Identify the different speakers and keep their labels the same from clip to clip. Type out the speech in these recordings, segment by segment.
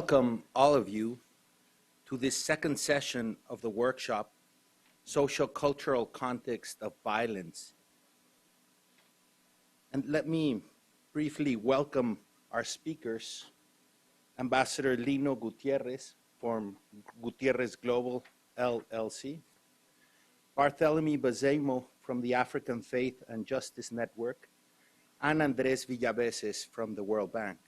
Speaker 1: welcome all of you to this second session of the workshop, Social-Cultural Context of Violence. And let me briefly welcome our speakers, Ambassador Lino Gutierrez from Gutierrez Global LLC, Barthélemy Bazemo from the African Faith and Justice Network, and Andrés Villaveses from the World Bank.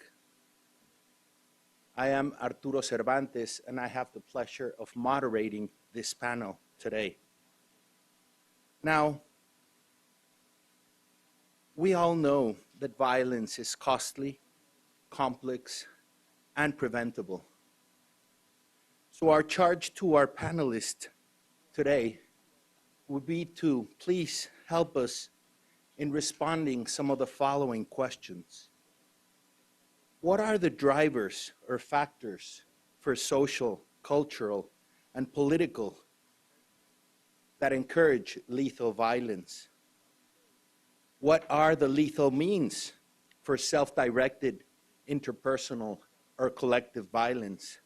Speaker 1: I am Arturo Cervantes, and I have the pleasure of moderating this panel today. Now, we all know that violence is costly, complex, and preventable. So our charge to our panelists today would be to please help us in responding some of the following questions. What are the drivers or factors for social, cultural, and political that encourage lethal violence? What are the lethal means for self-directed, interpersonal, or collective violence?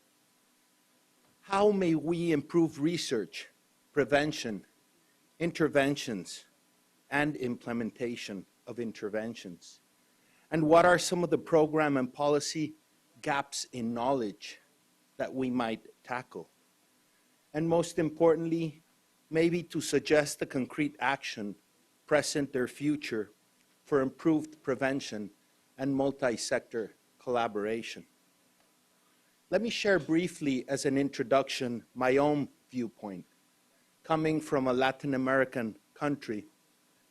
Speaker 1: How may we improve research, prevention, interventions, and implementation of interventions? And what are some of the program and policy gaps in knowledge that we might tackle? And most importantly, maybe to suggest a concrete action, present or future, for improved prevention and multi-sector collaboration. Let me share briefly as an introduction my own viewpoint, coming from a Latin American country,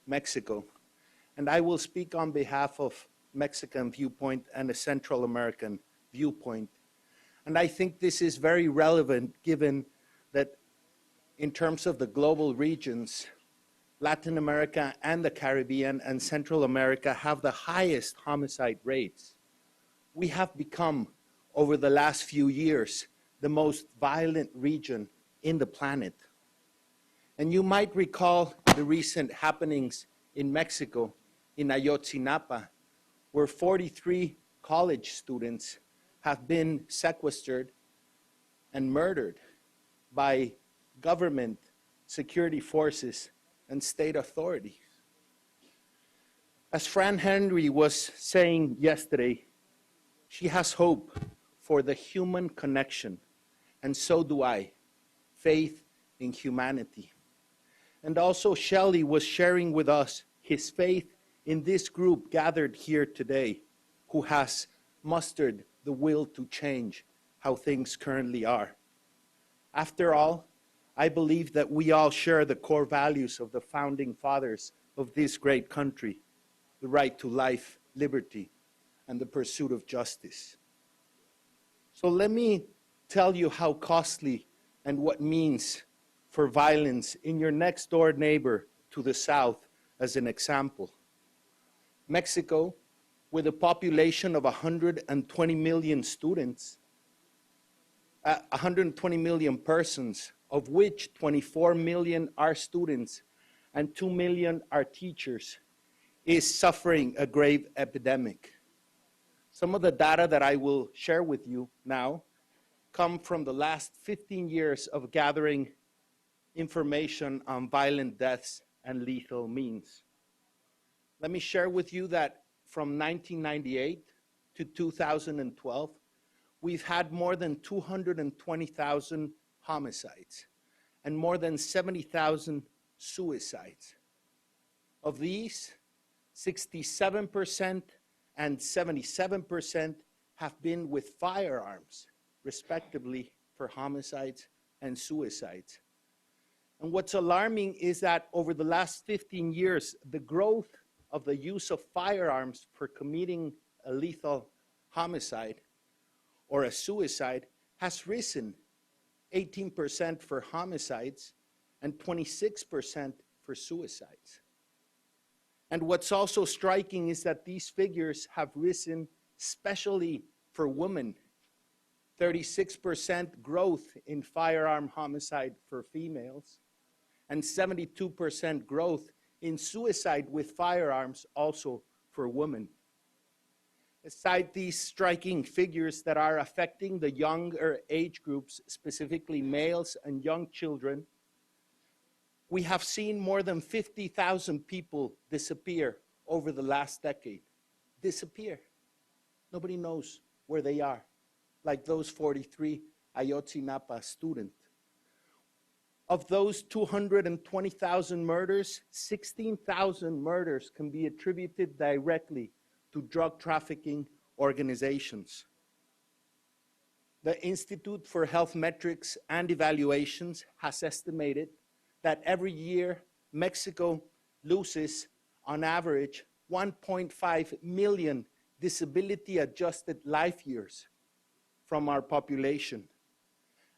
Speaker 1: Mexico, and I will speak on behalf of Mexican viewpoint and a Central American viewpoint. And I think this is very relevant given that in terms of the global regions, Latin America and the Caribbean and Central America have the highest homicide rates. We have become, over the last few years, the most violent region in the planet. And you might recall the recent happenings in Mexico, in Ayotzinapa, where 43 college students have been sequestered and murdered by government, security forces, and state authorities. As Fran Henry was saying yesterday, she has hope for the human connection, and so do I, faith in humanity. And also Shelley was sharing with us his faith in this group gathered here today, who has mustered the will to change how things currently are. After all, I believe that we all share the core values of the founding fathers of this great country, the right to life, liberty, and the pursuit of justice. So let me tell you how costly and what means for violence in your next door neighbor to the south as an example. Mexico, with a population of 120 million students, 120 million persons, of which 24 million are students and 2 million are teachers, is suffering a grave epidemic. Some of the data that I will share with you now come from the last 15 years of gathering information on violent deaths and lethal means. Let me share with you that from 1998 to 2012, we've had more than 220,000 homicides and more than 70,000 suicides. Of these, 67% and 77% have been with firearms, respectively, for homicides and suicides. And what's alarming is that over the last 15 years, the growth of the use of firearms for committing a lethal homicide or a suicide has risen 18% for homicides and 26% for suicides. And what's also striking is that these figures have risen especially for women. 36% growth in firearm homicide for females, and 72% growth in suicide with firearms also for women. Aside these striking figures that are affecting the younger age groups, specifically males and young children, we have seen more than 50,000 people disappear over the last decade. Disappear. Nobody knows where they are, like those 43 Ayotzinapa students. Of those 220,000 murders, 16,000 murders can be attributed directly to drug trafficking organizations. The Institute for Health Metrics and Evaluations has estimated that every year Mexico loses, on average, 1.5 million disability-adjusted life years from our population.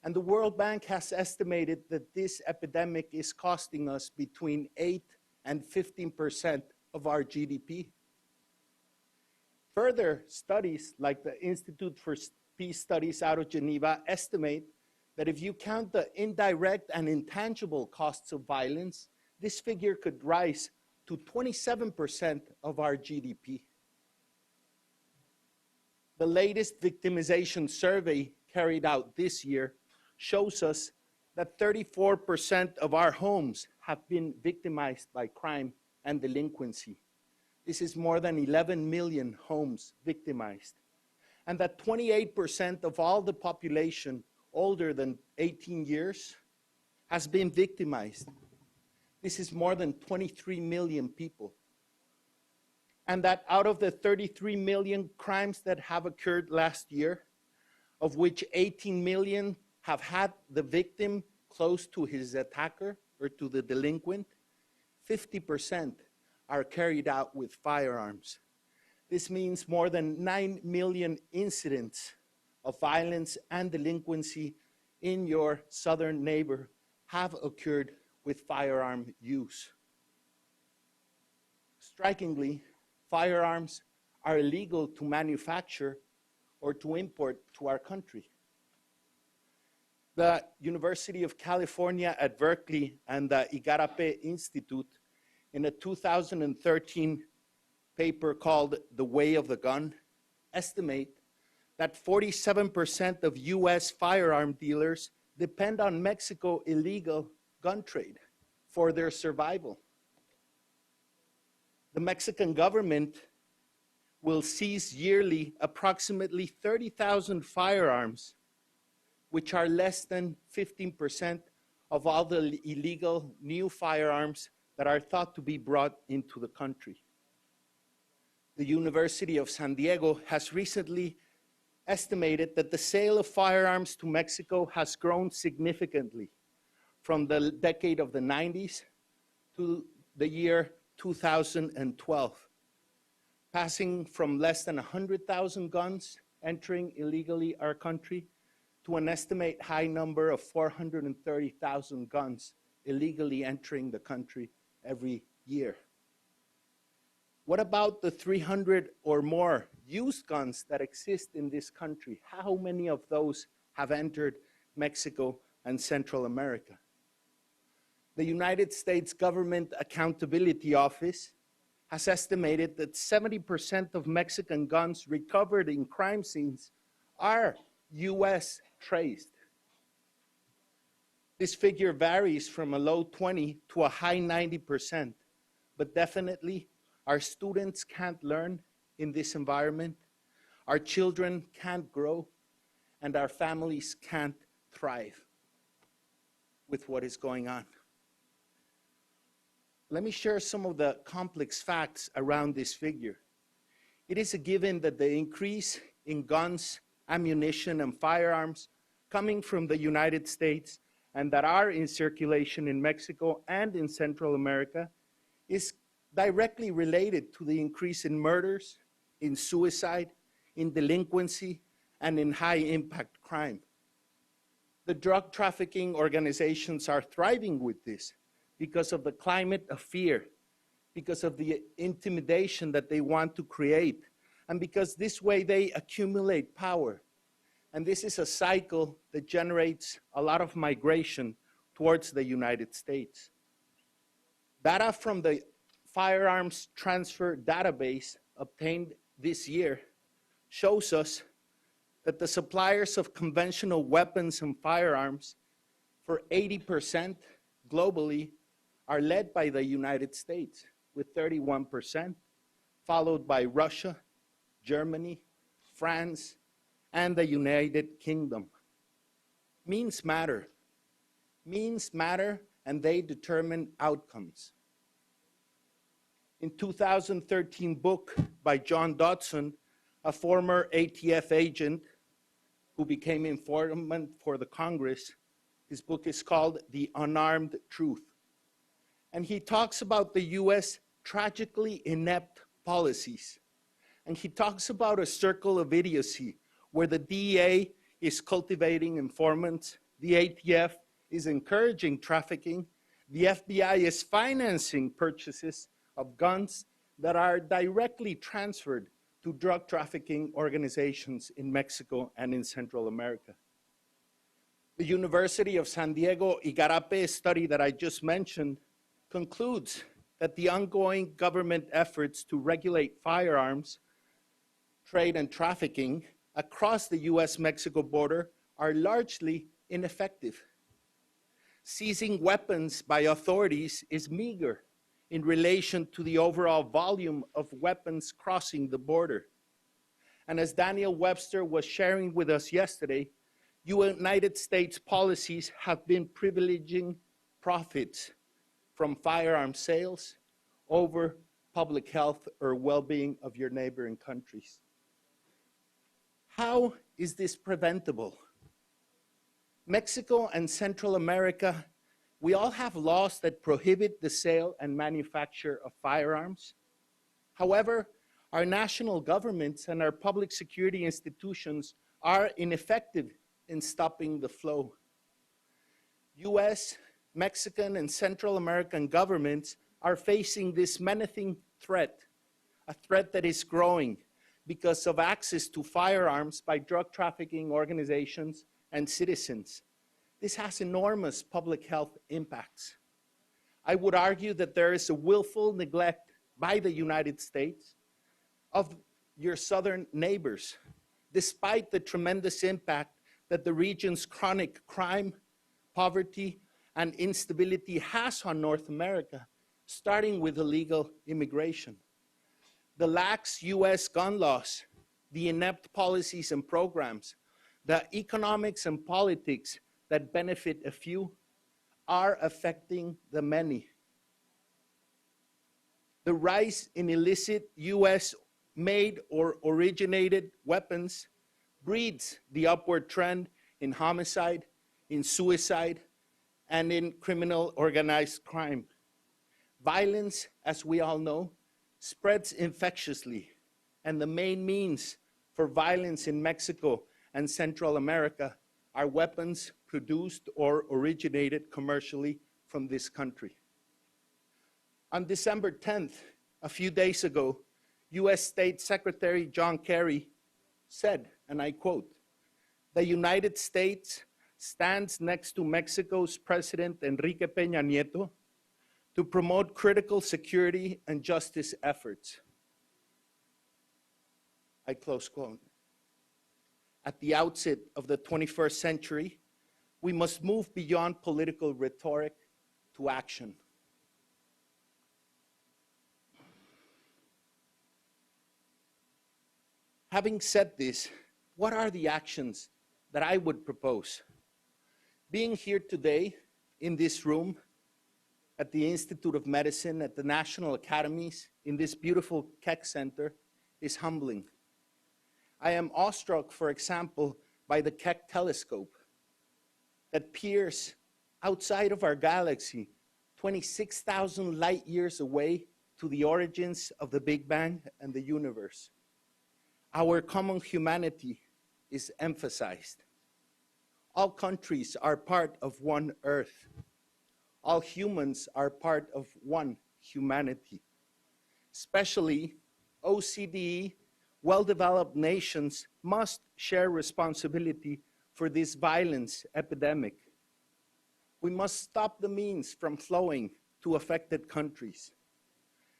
Speaker 1: And the World Bank has estimated that this epidemic is costing us between 8 and 15% of our GDP. Further studies, like the Institute for Peace Studies out of Geneva, estimate that if you count the indirect and intangible costs of violence, this figure could rise to 27% of our GDP. The latest victimization survey carried out this year shows us that 34% of our homes have been victimized by crime and delinquency. This is more than 11 million homes victimized. And that 28% of all the population older than 18 years has been victimized. This is more than 23 million people. And that out of the 33 million crimes that have occurred last year, of which 18 million have had the victim close to his attacker or to the delinquent, 50% are carried out with firearms. This means more than 9 million incidents of violence and delinquency in your southern neighbor have occurred with firearm use. Strikingly, firearms are illegal to manufacture or to import to our country. The University of California at Berkeley and the Igarape Institute, in a 2013 paper called The Way of the Gun, estimate that 47% of US firearm dealers depend on Mexico's illegal gun trade for their survival. The Mexican government will seize yearly approximately 30,000 firearms, which are less than 15% of all the illegal new firearms that are thought to be brought into the country. The University of San Diego has recently estimated that the sale of firearms to Mexico has grown significantly from the decade of the 90s to the year 2012, passing from less than 100,000 guns entering illegally our country to an estimate high number of 430,000 guns illegally entering the country every year. What about the 300 or more used guns that exist in this country? How many of those have entered Mexico and Central America? The United States Government Accountability Office has estimated that 70% of Mexican guns recovered in crime scenes are US traced. This figure varies from a low 20 to a high 90%, but definitely our students can't learn in this environment, our children can't grow, and our families can't thrive with what is going on. Let me share some of the complex facts around this figure. It is a given that the increase in guns, ammunition, and firearms coming from the United States and that are in circulation in Mexico and in Central America is directly related to the increase in murders, in suicide, in delinquency, and in high-impact crime. The drug trafficking organizations are thriving with this because of the climate of fear, because of the intimidation that they want to create, and because this way they accumulate power. And this is a cycle that generates a lot of migration towards the United States. Data from the Firearms Transfer Database obtained this year shows us that the suppliers of conventional weapons and firearms for 80% globally are led by the United States with 31%, followed by Russia, Germany, France, and the United Kingdom. Means matter. Means matter, and they determine outcomes. In 2013 book by John Dodson, a former ATF agent who became informant for the Congress, his book is called The Unarmed Truth. And he talks about the US tragically inept policies. And he talks about a circle of idiocy where the DEA is cultivating informants, the ATF is encouraging trafficking, the FBI is financing purchases of guns that are directly transferred to drug trafficking organizations in Mexico and in Central America. The University of San Diego Igarape study that I just mentioned concludes that the ongoing government efforts to regulate firearms, trade, and trafficking across the US-Mexico border are largely ineffective. Seizing weapons by authorities is meager in relation to the overall volume of weapons crossing the border. And as Daniel Webster was sharing with us yesterday, United States policies have been privileging profits from firearm sales over public health or well-being of your neighboring countries. How is this preventable? Mexico and Central America, we all have laws that prohibit the sale and manufacture of firearms. However, our national governments and our public security institutions are ineffective in stopping the flow. US, Mexican, and Central American governments are facing this menacing threat, a threat that is growing because of access to firearms by drug trafficking organizations and citizens. This has enormous public health impacts. I would argue that there is a willful neglect by the United States of your southern neighbors, despite the tremendous impact that the region's chronic crime, poverty, and instability has on North America, starting with illegal immigration. The lax US gun laws, the inept policies and programs, the economics and politics that benefit a few are affecting the many. The rise in illicit US-made or originated weapons breeds the upward trend in homicide, in suicide, and in criminal organized crime. Violence, as we all know, spreads infectiously, and the main means for violence in Mexico and Central America are weapons produced or originated commercially from this country. On December 10th, a few days ago, US State Secretary John Kerry said, and I quote, "The United States stands next to Mexico's President Enrique Peña Nieto to promote critical security and justice efforts." I close quote. At the outset of the 21st century, we must move beyond political rhetoric to action. Having said this, what are the actions that I would propose? Being here today in this room, at the Institute of Medicine, at the National Academies, in this beautiful Keck Center, is humbling. I am awestruck, for example, by the Keck telescope that peers outside of our galaxy, 26,000 light years away to the origins of the Big Bang and the universe. Our common humanity is emphasized. All countries are part of one Earth. All humans are part of one humanity. Especially OCDE, well-developed nations must share responsibility for this violence epidemic. We must stop the means from flowing to affected countries.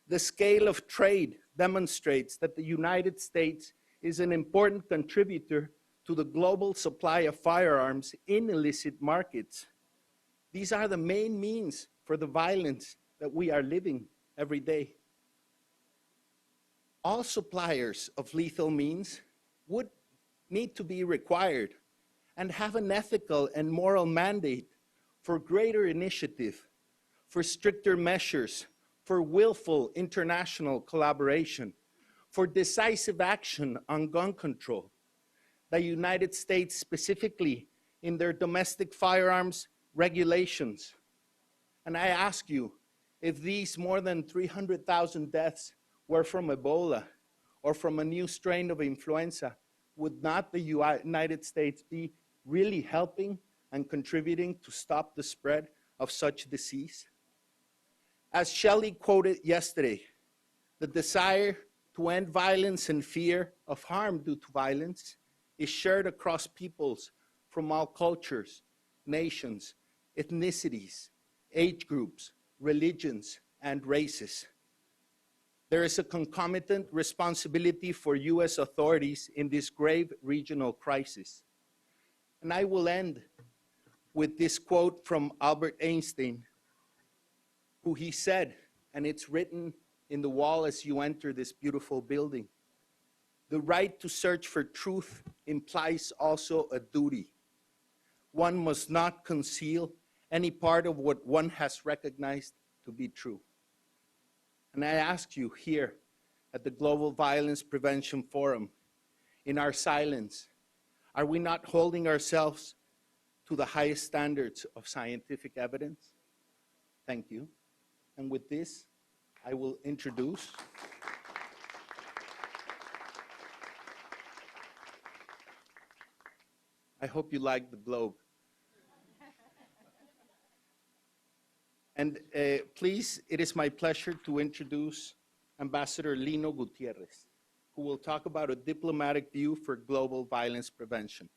Speaker 1: The scale of trade demonstrates that the United States is an important contributor to the global supply of firearms in illicit markets. These are the main means for the violence that we are living every day. All suppliers of lethal means would need to be required and have an ethical and moral mandate for greater initiative, for stricter measures, for willful international collaboration, for decisive action on gun control. The United States specifically in their domestic firearms regulations. And I ask you, if these more than 300,000 deaths were from Ebola or from a new strain of influenza, would not the United States be really helping and contributing to stop the spread of such disease? As Shelley quoted yesterday, the desire to end violence and fear of harm due to violence is shared across peoples from all cultures, nations, ethnicities, age groups, religions, and races. There is a concomitant responsibility for US authorities in this grave regional crisis. And I will end with this quote from Albert Einstein, who he said, and it's written in the wall as you enter this beautiful building: the right to search for truth implies also a duty. One must not conceal any part of what one has recognized to be true. And I ask you here at the Global Violence Prevention Forum, in our silence, are we not holding ourselves to the highest standards of scientific evidence? Thank you. And with this, I will introduce I hope you like the globe. And please, it is my pleasure to introduce Ambassador Lino Gutierrez, who will talk about a diplomatic view for global violence prevention.